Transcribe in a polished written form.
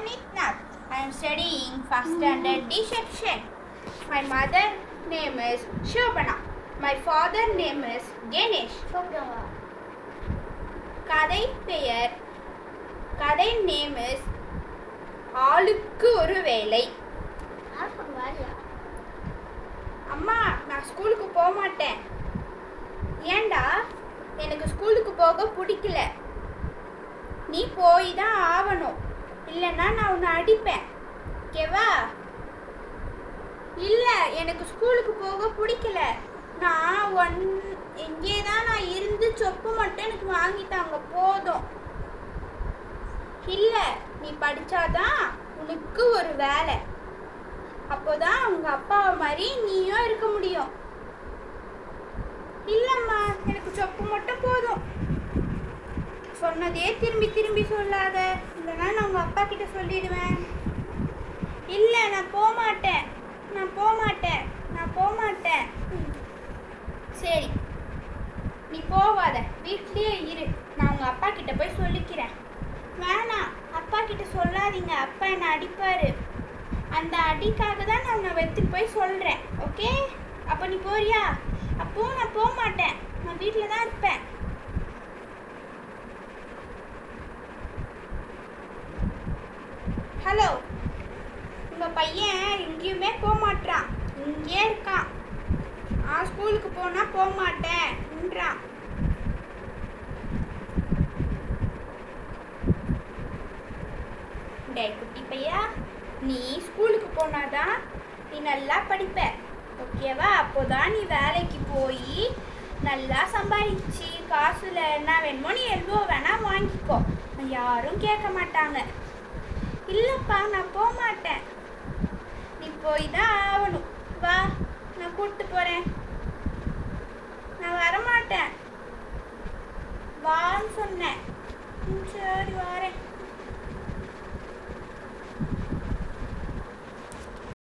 Nitnath. I am studying first standard D section. My mother name is Shobana. My father name is Ganesh. கதை பெயர் கதை name is ஆளுக்கு ஒரு வேலை. அம்மா, நான் ஸ்கூலுக்கு போக மாட்டேன். ஏண்டா? எனக்கு ஸ்கூலுக்கு போக பிடிக்கல. நீ போய் தான் ஆகணும், இல்லைன்னா நான் உன்னை அடிப்பேன். ஓகேவா? இல்லை, எனக்கு ஸ்கூலுக்கு போக பிடிக்கல. நான் இங்கே தான் நான் இருந்து சொப்பு மட்டும் எனக்கு வாங்கிட்டாங்க, போதும். இல்லை, நீ படித்தாதான் உனக்கு ஒரு வேலை. அப்போதான் உங்கள் அப்பாவை மாதிரி நீயும் இருக்க முடியும். இல்லைம்மா, எனக்கு சொப்பு மட்டும் போதும். சொன்னதே திரும்பி திரும்பி சொல்லாத, இல்லைன்னா நான் உங்கள் அப்பா கிட்ட சொல்லிடுவேன். இல்லை, நான் போக மாட்டேன், நான் போக மாட்டேன், நான் போக மாட்டேன். சரி, நீ போவாத, வீட்லேயே இரு. நான் உங்கள் அப்பா கிட்ட போய் சொல்லிக்கிறேன். வேணாம், அப்பா கிட்ட சொல்லாதீங்க, அப்பா என்னை அடிப்பார். அந்த அடிக்காக தான் நான் உன்னை எடுத்துட்டு போய் சொல்கிறேன். ஓகே? அப்போ நீ போறியா? அப்போவும் நான் போக மாட்டேன், நான் வீட்டில் தான் இருப்பேன். ஹலோ, உங்கள் பையன் எங்கேயுமே போக மாட்டான், இங்கே இருக்கான். ஸ்கூலுக்கு போனால் போக மாட்டேன்றான். டே குட்டி பையா, நீ ஸ்கூலுக்கு போனாதான் நீ நல்லா படிப்ப. ஓகேவா? அப்போதான் நீ வேலைக்கு போய் நல்லா சம்பாதிச்சு காசுல என்ன வேணுமோ நீ எவ்வளோ வேணா வாங்கிக்கோ, யாரும் கேட்க மாட்டாங்க. இல்லைப்பா, நான் போக மாட்டேன். நீ போய் தான் ஆகணும். வா, நான் கூப்பிட்டு போகிறேன். நான் வரமாட்டேன், வான்னு சொன்னேன். சரி, வரேன்.